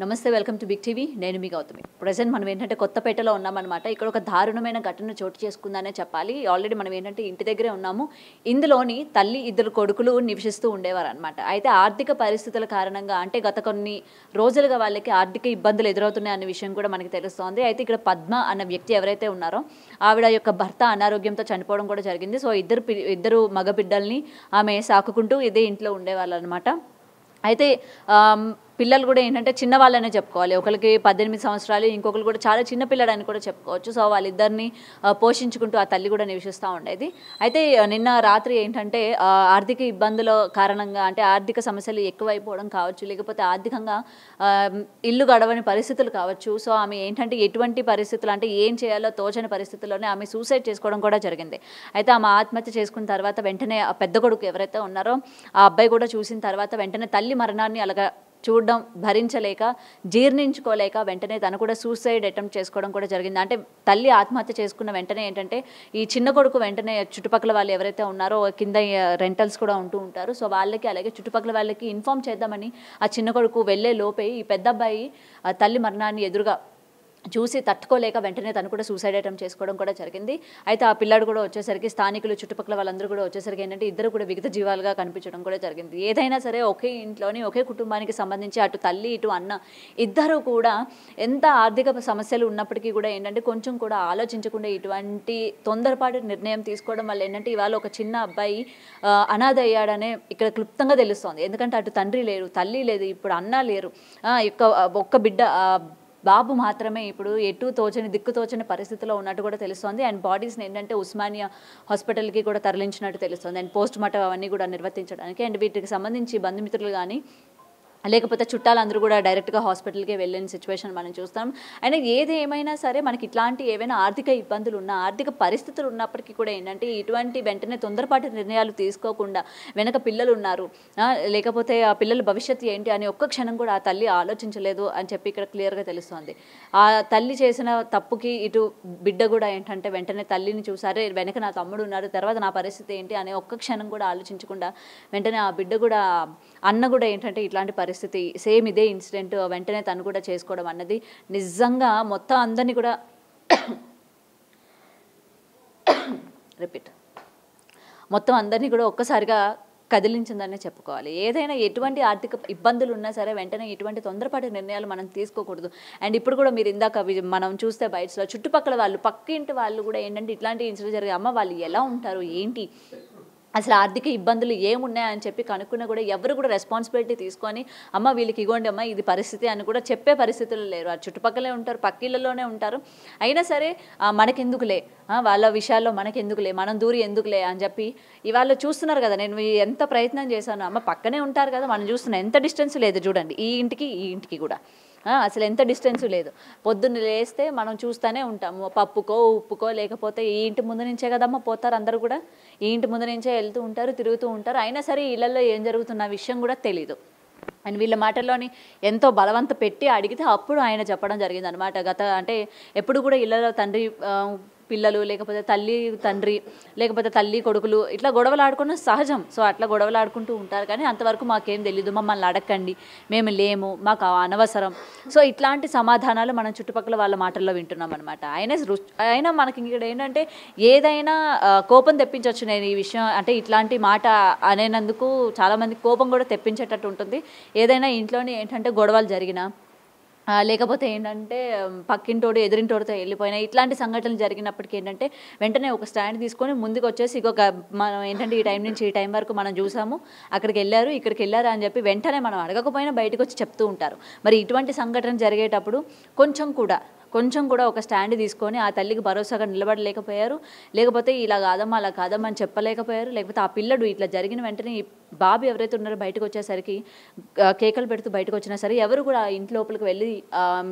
నమస్తే, welcome to big TV. నేను మీ Gautami. Present మనం ఏంటంటే కొత్తపేటలో ఉన్నామన్నమాట. ఇక్కడ ఒక దారుణమైన ఘటన చోటు చేసుకుందనే చెప్పాలి. ఆల్రెడీ మనం ఏంటంటే ఇంటి దగ్గరే ఉన్నాము. ఇందులోని తల్లి, ఇద్దరు కొడుకులు నివసిస్తూ ఉండేవారనమాట. అయితే ఆర్థిక పరిస్థితుల కారణంగా అంటే గత కొన్ని రోజులుగా వాళ్ళకి ఆర్థిక ఇబ్బందులు ఎదురవుతున్నాయి అనే విషయం కూడా మనకి తెలుస్తోంది. అయితే ఇక్కడ పద్మ అన్న వ్యక్తి ఎవరైతే ఉన్నారో ఆవిడ యొక్క భర్త అనారోగ్యంతో చనిపోవడం కూడా జరిగింది. సో ఇద్దరు మగ బిడ్డల్ని ఆమె సాకుకుంటూ ఇదే ఇంట్లో ఉండేవాళ్ళు అనమాట. అయితే పిల్లలు కూడా ఏంటంటే చిన్నవాళ్ళనే చెప్పుకోవాలి. ఒకరికి 18 సంవత్సరాలు, ఇంకొకరు కూడా చాలా చిన్న పిల్లడని కూడా చెప్పుకోవచ్చు. సో వాళ్ళిద్దరిని పోషించుకుంటూ ఆ తల్లి కూడా నివసిస్తూ ఉండేది. అయితే నిన్న రాత్రి ఏంటంటే ఆర్థిక ఇబ్బందుల కారణంగా అంటే ఆర్థిక సమస్యలు ఎక్కువైపోవడం కావచ్చు, లేకపోతే ఆర్థికంగా ఇల్లు గడవని పరిస్థితులు కావచ్చు. సో ఆమె ఏంటంటే ఎటువంటి పరిస్థితులు అంటే ఏం చేయాలో తోచని పరిస్థితుల్లోనే ఆమె సూసైడ్ చేసుకోవడం కూడా జరిగింది. అయితే ఆమె ఆత్మహత్య చేసుకున్న తర్వాత వెంటనే ఆ పెద్ద కొడుకు ఎవరైతే ఉన్నారో ఆ అబ్బాయి కూడా చూసిన తర్వాత వెంటనే తల్లి మరణాన్ని అలాగా చూడడం భరించలేక, జీర్ణించుకోలేక వెంటనే తను కూడా సూసైడ్ అటెంప్ట్ చేసుకోవడం కూడా జరిగింది. అంటే తల్లి ఆత్మహత్య చేసుకున్న వెంటనే ఏంటంటే ఈ చిన్న కొడుకు వెంటనే చుట్టుపక్కల వాళ్ళు ఎవరైతే ఉన్నారో కింద రెంటల్స్ కూడా ఉంటూ ఉంటారు. సో వాళ్ళకి అలాగే చుట్టుపక్కల వాళ్ళకి ఇన్ఫార్మ్ చేద్దామని ఆ చిన్న కొడుకు వెళ్ళే లోపే ఈ పెద్ద అబ్బాయి తల్లి మరణాన్ని ఎదురుగా చూసి తట్టుకోలేక వెంటనే తను కూడా సూసైడ్ అటెంప్ట్ చేసుకోవడం కూడా జరిగింది. అయితే ఆ పిల్లాడు కూడా వచ్చేసరికి స్థానికులు చుట్టుపక్కల వాళ్ళందరూ కూడా వచ్చేసరికి ఏంటంటే ఇద్దరు కూడా విగత జీవాలుగా కనిపించడం కూడా జరిగింది. ఏదైనా సరే ఒకే ఇంట్లోని ఒకే కుటుంబానికి సంబంధించి అటు తల్లి ఇటు అన్న ఇద్దరు కూడా ఎంత ఆర్థిక సమస్యలు ఉన్నప్పటికీ కూడా ఏంటంటే కొంచెం కూడా ఆలోచించకుండా ఇటువంటి తొందరపాటు నిర్ణయం తీసుకోవడం వల్ల ఏంటంటే ఇవాళ ఒక చిన్న అబ్బాయి అనాథ అయ్యాడనే ఇక్కడ క్లుప్తంగా తెలుస్తోంది. ఎందుకంటే అటు తండ్రి లేరు, తల్లి లేదు, ఇప్పుడు అన్న లేరు, ఒక్క బిడ్డ బాబు మాత్రమే ఇప్పుడు ఎటు తోచని దిక్కు తోచని పరిస్థితిలో ఉన్నట్టు కూడా తెలుస్తోంది. అండ్ బాడీస్ని ఏంటంటే ఉస్మానియా హాస్పిటల్కి కూడా తరలించినట్టు తెలుస్తుంది. అండ్ పోస్ట్ మార్టం అవన్నీ కూడా నిర్వర్తించడానికి అండ్ వీటికి సంబంధించి బంధుమిత్రులు కానీ లేకపోతే చుట్టాలందరూ కూడా డైరెక్ట్గా హాస్పిటల్కే వెళ్ళిన సిచ్యువేషన్ మనం చూస్తాం. అయినా ఏది ఏమైనా సరే మనకి ఇట్లాంటి ఏవైనా ఆర్థిక ఇబ్బందులు ఉన్నా, ఆర్థిక పరిస్థితులు ఉన్నప్పటికీ కూడా ఏంటంటే ఇటువంటి వెంటనే తొందరపాటు నిర్ణయాలు తీసుకోకుండా వెనక పిల్లలు ఉన్నారు, లేకపోతే ఆ పిల్లల భవిష్యత్తు ఏంటి అని ఒక్క క్షణం కూడా ఆ తల్లి ఆలోచించలేదు అని చెప్పి ఇక్కడ క్లియర్గా తెలుస్తోంది. ఆ తల్లి చేసిన తప్పుకి ఇటు బిడ్డ కూడా ఏంటంటే వెంటనే తల్లిని చూసారే వెనక నా తమ్ముడు ఉన్నారు, తర్వాత నా పరిస్థితి ఏంటి అనే ఒక్క క్షణం కూడా ఆలోచించకుండా వెంటనే ఆ బిడ్డ కూడా అన్న కూడా ఏంటంటే ఇట్లాంటి పరిస్థితి సేమ్ ఇదే ఇన్సిడెంట్ వెంటనే తను కూడా చేసుకోవడం అన్నది నిజంగా మొత్తం అందరినీ కూడా మొత్తం అందరినీ కూడా ఒక్కసారిగా కదిలించిందనే చెప్పుకోవాలి. ఏదైనా ఎటువంటి ఆర్థిక ఇబ్బందులు ఉన్నా సరే వెంటనే ఇటువంటి తొందరపాటి నిర్ణయాలు మనం తీసుకోకూడదు. అండ్ ఇప్పుడు కూడా మీరు ఇందాక మనం చూస్తే బయటలో చుట్టుపక్కల వాళ్ళు పక్కింటి వాళ్ళు కూడా ఏంటంటే ఇట్లాంటి ఇన్సిడెంట్ జరిగే అమ్మ వాళ్ళు ఎలా ఉంటారు ఏంటి అసలు ఆర్థిక ఇబ్బందులు ఏమున్నాయని చెప్పి కనుక్కున్నా కూడా ఎవరు కూడా రెస్పాన్సిబిలిటీ తీసుకొని అమ్మ వీళ్ళకి ఇగోండి అమ్మ ఇది పరిస్థితి అని కూడా చెప్పే పరిస్థితులు లేరు. ఆ చుట్టుపక్కలే ఉంటారు, పక్కిళ్ళలోనే ఉంటారు. అయినా సరే మనకెందుకులే, వాళ్ళ విషయాల్లో మనకెందుకులే, మనం దూరి ఎందుకులే అని చెప్పి ఇవాళ చూస్తున్నారు కదా. నేను ఎంత ప్రయత్నం చేశాను, అమ్మ పక్కనే ఉంటారు కదా, మనం చూస్తున్నాం ఎంత డిస్టెన్స్ లేదు చూడండి, ఈ ఇంటికి కూడా అసలు ఎంత డిస్టెన్స్ లేదు. పొద్దున్న లేస్తే మనం చూస్తూనే ఉంటాము, పప్పుకో ఉప్పుకో లేకపోతే ఈ ఇంటి ముందు నుంచే కదమ్మా పోతారు అందరూ కూడా, ఈ ఇంటి ముందు నుంచే వెళ్తూ ఉంటారు, తిరుగుతూ ఉంటారు. అయినా సరే ఇళ్లలో ఏం జరుగుతున్న విషయం కూడా తెలీదు. అండ్ వీళ్ళ మాటల్లోని ఎంతో బలవంత పెట్టి అడిగితే అప్పుడు ఆయన చెప్పడం జరిగింది అనమాట. అంటే ఎప్పుడు కూడా ఇళ్లలో తండ్రి పిల్లలు లేకపోతే తల్లి తండ్రి లేకపోతే తల్లి కొడుకులు ఇట్లా గొడవలు ఆడుకున్న సహజం. సో అట్లా గొడవలు ఆడుకుంటూ ఉంటారు. కానీ అంతవరకు మాకేం తెలీదు, మమ్మల్ని అడగండి, మేము లేము, మాకు అనవసరం. సో ఇట్లాంటి సమాధానాలు మనం చుట్టుపక్కల వాళ్ళ మాటల్లో వింటున్నాం అనమాట. అయినా మనకి ఇక్కడ ఏంటంటే ఏదైనా కోపం తెప్పించవచ్చు. నేను ఈ విషయం అంటే ఇట్లాంటి మాట అనేందుకు చాలామంది కోపం కూడా తెప్పించేటట్టు ఉంటుంది. ఏదైనా ఇంట్లోనే ఏంటంటే గొడవలు జరిగినా లేకపోతే ఏంటంటే పక్కింటోడు ఎదురింటోడితో వెళ్ళిపోయినా ఇట్లాంటి సంఘటనలు జరిగినప్పటికీ ఏంటంటే వెంటనే ఒక స్టాండ్ తీసుకొని ముందుకు వచ్చేసి మనం ఏంటంటే ఈ టైం నుంచి ఈ టైం వరకు మనం చూసాము, అక్కడికి వెళ్ళారు, ఇక్కడికి వెళ్ళారు అని చెప్పి వెంటనే మనం అడగకపోయినా బయటకు వచ్చి చెప్తూ ఉంటారు. మరి ఇటువంటి సంఘటన జరిగేటప్పుడు కొంచెం కూడా ఒక స్టాండ్ తీసుకొని ఆ తల్లికి భరోసాగా నిలబడలేకపోయారు, లేకపోతే ఇలా కాదమ్మా అలా కాదమ్మా అని చెప్పలేకపోయారు. లేకపోతే ఆ పిల్లడు ఇట్లా జరిగిన వెంటనే బాబు ఎవరైతే ఉన్నారో బయటకు వచ్చేసరికి కేకలు పెడుతూ బయటకు వచ్చినా సరే ఎవరు కూడా ఇంటి లోపలికి వెళ్ళి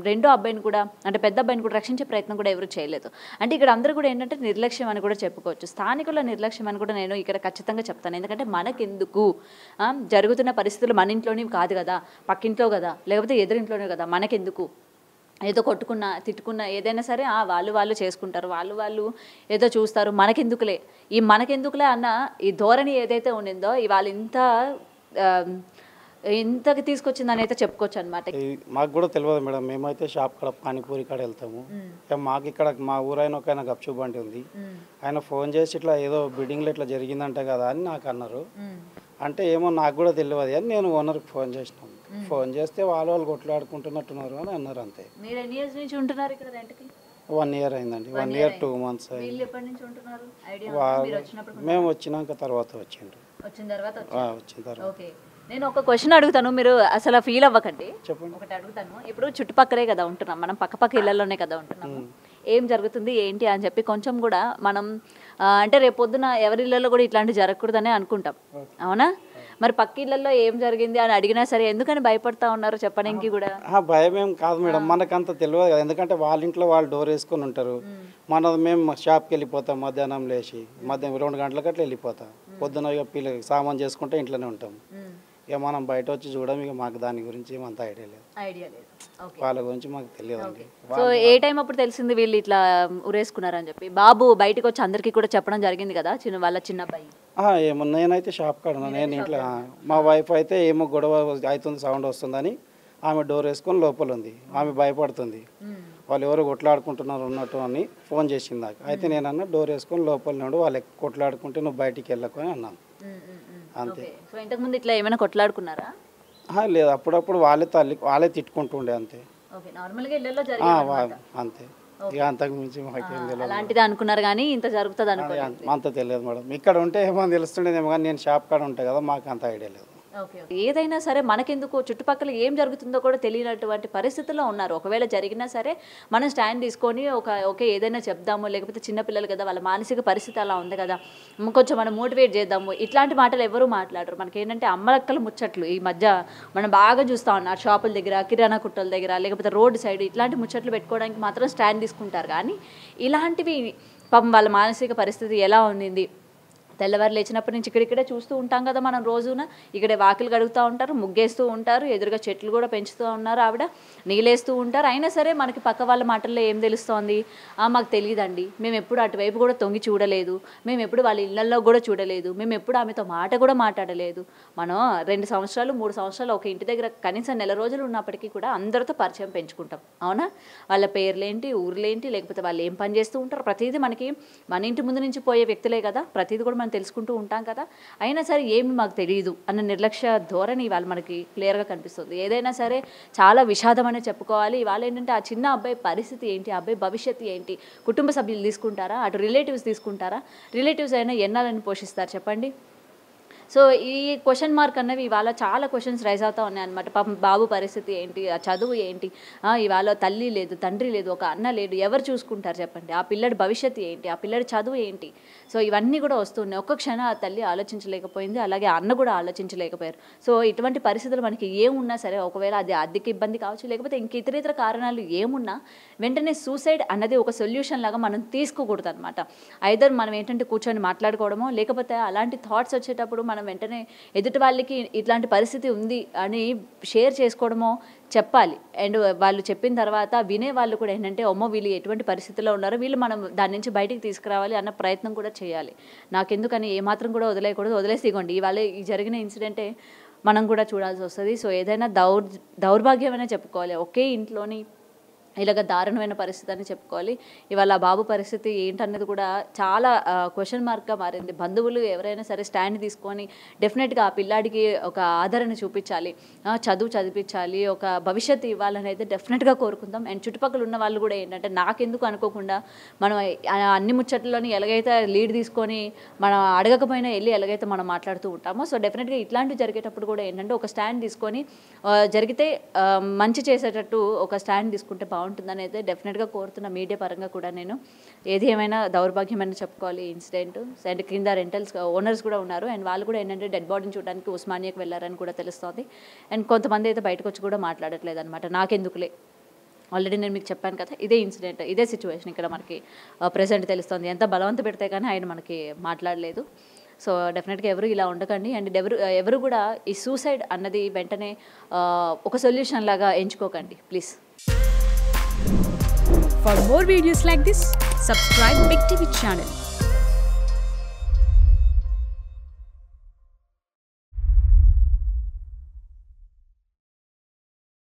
రెండో అబ్బాయిని కూడా అంటే పెద్ద అబ్బాయిని కూడా రక్షించే ప్రయత్నం కూడా ఎవరు చేయలేదు. అంటే ఇక్కడ అందరూ కూడా ఏంటంటే నిర్లక్ష్యం అని కూడా చెప్పుకోవచ్చు, స్థానికుల నిర్లక్ష్యం అని కూడా నేను ఇక్కడ ఖచ్చితంగా చెప్తాను. ఎందుకంటే మనకెందుకు, జరుగుతున్న పరిస్థితులు మన ఇంట్లోనే కాదు కదా, పక్కింట్లో కదా, లేకపోతే ఎదురింట్లోనే కదా, మనకెందుకు ఏదో కొట్టుకున్నా తిట్టుకున్నా ఏదైనా సరే వాళ్ళు చేసుకుంటారు, వాళ్ళు ఏదో చూస్తారు, మనకెందుకులే అన్న ఈ ధోరణి ఏదైతే ఉండిందో ఇవాళ ఇంత ఇంతకి తీసుకొచ్చిందని అయితే చెప్పుకోవచ్చు అనమాట. మాకు కూడా తెలియదు మేడం. మేమైతే షాప్ కాడ పానీపూరి కాడ వెళ్తాము. మాకు ఇక్కడ మా ఊరైన ఒక ఆయన గప్చూ బండి ఉంది. ఆయన ఫోన్ చేసి ఇట్లా ఏదో బిల్డింగ్లో ఇట్లా జరిగిందంట కదా అని నాకు అన్నారు. అంటే ఏమో నాకు కూడా తెలియదు అని నేను ఓనర్కి ఫోన్ చేసినాను. ఫోన్ చేస్తే వాళ్ళు కొట్లాడుకుంటున్నట్టున్నారు అని అన్నారు. అంతే. మీరు ఎన్ని ఇయర్స్ నుంచి ఉంటున్నారు ఇక్కడ రెంట్కి? 1 year అయిందండి. 1 year 2 months అయింది. మేము వచ్చినాక తర్వాత వచ్చిన తర్వాత. ఓకే, నేను ఒక క్వశ్చన్ అడుగుతాను, మీరు అసలు ఫీల్ అవ్వకండి. చెప్పండి. ఒకటి అడుగుతాను. ఇప్పుడు చుట్టుపక్కలే కదా ఉంటున్నాం మనం, పక్క ఇళ్లలోనే కదా ఉంటున్నాము. ఏం జరుగుతుంది ఏంటి అని చెప్పి కొంచెం కూడా మనం అంటే రేపు పొద్దున ఎవరి ఇళ్లలో కూడా ఇట్లాంటివి జరగకూడదనే అనుకుంటాం, అవునా? మరి పక్క ఇళ్లలో ఏం జరిగింది అని అడిగినా సరే ఎందుకని భయపడతా ఉన్నారు చెప్పడానికి కూడా? భయం ఏం కాదు మేడం, మనకంత తెలియదు కదా. ఎందుకంటే వాళ్ళ ఇంట్లో వాళ్ళు డోర్ వేసుకొని ఉంటారు. మేము షాప్కి వెళ్ళిపోతాం మధ్యాహ్నం లేచి, మధ్యాహ్నం 2 గంటలకు అట్లా వెళ్ళిపోతాం. పొద్దున ఇక పిల్లలకి సామాన్ చేసుకుంటే ఇంట్లోనే ఉంటాం. ఇక మనం బయట వచ్చి చూడడం, ఇక మాకు దాని గురించి ఏమంత ఐడియా లేదు. వాళ్ళ గురించి మాకు తెలియదండి. సో ఏ టైం అప్పుడు తెలిసింది వీళ్ళు ఇట్లా ఉరేసుకున్నారని చెప్పి? బాబు బయటకు వచ్చి అందరికీ కూడా చెప్పడం జరిగింది కదా, వాళ్ళ చిన్న అబ్బాయి? ఏమో నేనైతే షాప్ కాడ నేను ఇంట్లో, మా వైఫ్ అయితే ఏమో గొడవ అవుతుంది, సౌండ్ వస్తుందని ఆమె డోర్ వేసుకొని లోపల ఉంది. ఆమె భయపడుతుంది, వాళ్ళు ఎవరు కొట్లాడుకుంటున్నారు ఉన్నట్టు అని ఫోన్ చేసింది నాకు. అయితే నేనన్నా డోర్ వేసుకొని లోపల నుండి వాళ్ళు కొట్లాడుకుంటే నువ్వు బయటికి వెళ్ళకు అని అన్నాను. అంతే. సో ఇంతకు ముందు ఇట్లా ఏమైనా కొట్లాడుకున్నారా? లేదు, అప్పుడప్పుడు వాళ్ళే తిట్టుకుంటుండే అంతే. అంతే, ఇక అంతకు మించి మాకేం తెలియదు. అలాంటిది అనుకున్నారు కానీ ఇంత జరుగుతుంది అనుకోలేదు. అంత తెలియదు మేడం. ఇక్కడ ఉంటే ఏమో తెలుస్తుండేదేమో కానీ నేను షాప్ కాడ ఉంటాయి కదా, మాకు అంత ఐడియా లేదు. ఏదైనా సరే మనకెందుకు చుట్టుపక్కల ఏం జరుగుతుందో కూడా తెలియనటువంటి పరిస్థితుల్లో ఉన్నారు. ఒకవేళ జరిగినా సరే మనం స్టాండ్ తీసుకొని ఓకే ఏదైనా చెప్దాము, లేకపోతే చిన్నపిల్లలు కదా వాళ్ళ మానసిక పరిస్థితి అలా ఉంది కదా, కొంచెం మనం మోటివేట్ చేద్దాము. ఇట్లాంటి మాటలు ఎవరు మాట్లాడరు. మనకేంటంటే అమ్మలక్కల ముచ్చట్లు ఈ మధ్య మనం బాగా చూస్తూ ఉన్నారు. షాపుల దగ్గర, కిరాణా కుట్టల దగ్గర, లేకపోతే రోడ్డు సైడ్ ఇట్లాంటి ముచ్చట్లు పెట్టుకోవడానికి మాత్రం స్టాండ్ తీసుకుంటారు. కానీ ఇలాంటివి పాపం వాళ్ళ మానసిక పరిస్థితి ఎలా ఉంది, తెల్లవారు లేచినప్పటి నుంచి ఇక్కడిక్కడే చూస్తూ ఉంటాం కదా మనం. రోజున ఇక్కడే వాకిలు కడుగుతూ ఉంటారు, ముగ్గేస్తూ ఉంటారు, ఎదురుగా చెట్లు కూడా పెంచుతూ ఉన్నారు, ఆవిడ నీళ్ళేస్తూ ఉంటారు. అయినా సరే మనకి పక్క వాళ్ళ మాటల్లో ఏం తెలుస్తోంది? మాకు తెలియదండి, మేము ఎప్పుడు అటువైపు కూడా తొంగి చూడలేదు, మేము ఎప్పుడు వాళ్ళ ఇళ్లలో కూడా చూడలేదు, మేము ఎప్పుడు ఆమెతో మాట కూడా మాట్లాడలేదు. మనం 2 సంవత్సరాలు 3 సంవత్సరాలు ఒక ఇంటి దగ్గర కనీసం నెల రోజులు ఉన్నప్పటికీ కూడా అందరితో పరిచయం పెంచుకుంటాం, అవునా? వాళ్ళ పేర్లేంటి, ఊర్లేంటి, లేకపోతే వాళ్ళు ఏం పని చేస్తూ ఉంటారు, ప్రతిదీ మనకి మన ఇంటి ముందు నుంచి పోయే వ్యక్తులే కదా, ప్రతిదీ కూడా మనం తెలుసుకుంటూ ఉంటాం కదా. అయినా సరే ఏమి మాకు తెలియదు అన్న నిర్లక్ష్య ధోరణి ఇవాళ మనకి క్లియర్గా కనిపిస్తుంది. ఏదైనా సరే చాలా విషాదం అనే చెప్పుకోవాలి. ఇవాళ ఏంటంటే ఆ చిన్న అబ్బాయి పరిస్థితి ఏంటి, ఆ అబ్బాయి భవిష్యత్తు ఏంటి? కుటుంబ సభ్యులు తీసుకుంటారా, అటు రిలేటివ్స్ తీసుకుంటారా? రిలేటివ్స్ అయినా ఎన్నాలని పోషిస్తారు చెప్పండి? సో ఈ క్వశ్చన్ మార్క్ అన్నవి ఇవాళ చాలా క్వశ్చన్స్ రైజ్ అవుతూ ఉన్నాయి అనమాట. పాపం బాబు పరిస్థితి ఏంటి, ఆ చదువు ఏంటి, ఇవాళ తల్లి లేదు, తండ్రి లేదు, ఒక అన్న లేడు, ఎవరు చూసుకుంటారు చెప్పండి? ఆ పిల్లడి భవిష్యత్తు ఏంటి, ఆ పిల్లడి చదువు ఏంటి? సో ఇవన్నీ కూడా వస్తున్నాయి. ఒక్క క్షణం ఆ తల్లి ఆలోచించలేకపోయింది, అలాగే అన్న కూడా ఆలోచించలేకపోయారు. సో ఇటువంటి పరిస్థితులు మనకి ఏమున్నా సరే, ఒకవేళ అది ఆర్థిక ఇబ్బంది కావచ్చు, లేకపోతే ఇంక ఇతర కారణాలు ఏమున్నా వెంటనే సూసైడ్ అన్నది ఒక సొల్యూషన్ లాగా మనం తీసుకోకూడదు అనమాట. ఐదర్ మనం ఏంటంటే కూర్చొని మాట్లాడుకోవడమో, లేకపోతే అలాంటి థాట్స్ వచ్చేటప్పుడు మనం వెంటనే ఎదుటి వాళ్ళకి ఇట్లాంటి పరిస్థితి ఉంది అని షేర్ చేసుకోవడమో చెప్పాలి. అండ్ వాళ్ళు చెప్పిన తర్వాత వినే వాళ్ళు కూడా ఏంటంటే అమ్మో వీళ్ళు ఎటువంటి పరిస్థితుల్లో ఉన్నారో వీళ్ళు మనం దాని నుంచి బయటికి తీసుకురావాలి అన్న ప్రయత్నం కూడా చేయాలి. నాకెందుకని ఏమాత్రం కూడా వదిలేయకూడదు. వదిలేసి ఇవ్వండి, ఇవాళ ఈ జరిగిన ఇన్సిడెంటే మనం కూడా చూడాల్సి వస్తుంది. సో ఏదైనా దౌర్భాగ్యం అనే చెప్పుకోవాలి. ఒకే ఇంట్లోని ఇలాగ దారుణమైన పరిస్థితి అని చెప్పుకోవాలి. ఇవాళ బాబు పరిస్థితి ఏంటన్నది కూడా చాలా క్వశ్చన్ మార్క్గా మారింది. బంధువులు ఎవరైనా సరే స్టాండ్ తీసుకొని డెఫినెట్గా ఆ పిల్లాడికి ఒక ఆదరణ చూపించాలి, చదివించాలి, ఒక భవిష్యత్తు ఇవ్వాలని అయితే డెఫినెట్గా కోరుకుందాం. అండ్ చుట్టుపక్కల ఉన్న వాళ్ళు కూడా ఏంటంటే నాకెందుకు అనుకోకుండా మనం అన్ని ముచ్చట్లలోని ఎలాగైతే లీడ్ తీసుకొని మనం అడగకపోయినా వెళ్ళి ఎలాగైతే మనం మాట్లాడుతూ ఉంటామో, సో డెఫినెట్గా ఇట్లాంటివి జరిగేటప్పుడు కూడా ఏంటంటే ఒక స్టాండ్ తీసుకొని జరిగితే మంచి చేసేటట్టు ఒక స్టాండ్ తీసుకుంటే బాగుంటుందని అయితే డెఫినెట్గా కోరుతున్న. మీడియా పరంగా కూడా నేను ఏది ఏమైనా దౌర్భాగ్యమని చెప్పుకోవాలి ఇన్సిడెంట్. అండ్ కింద రెంటల్స్ ఓనర్స్ కూడా ఉన్నారు. అండ్ వాళ్ళు కూడా ఏంటంటే డెడ్ బాడీని చూడడానికి ఉస్మానియాకి వెళ్ళారని కూడా తెలుస్తుంది. అండ్ కొంతమంది అయితే బయటకు వచ్చి కూడా మాట్లాడట్లేదు అనమాట. నాకెందుకులే, ఆల్రెడీ నేను మీకు చెప్పాను కదా, ఇదే ఇన్సిడెంట్, ఇదే సిచ్యువేషన్ ఇక్కడ మనకి ప్రెసెంట్ తెలుస్తుంది. ఎంత బలవంత పెడితే కానీ ఆయన మనకి మాట్లాడలేదు. సో డెఫినెట్గా ఎవరు ఇలా ఉండకండి. అండ్ ఎవరు కూడా ఈ సూసైడ్ అన్నది వెంటనే ఒక సొల్యూషన్ లాగా ఎంచుకోకండి please. For more videos like this, subscribe Big TV channel.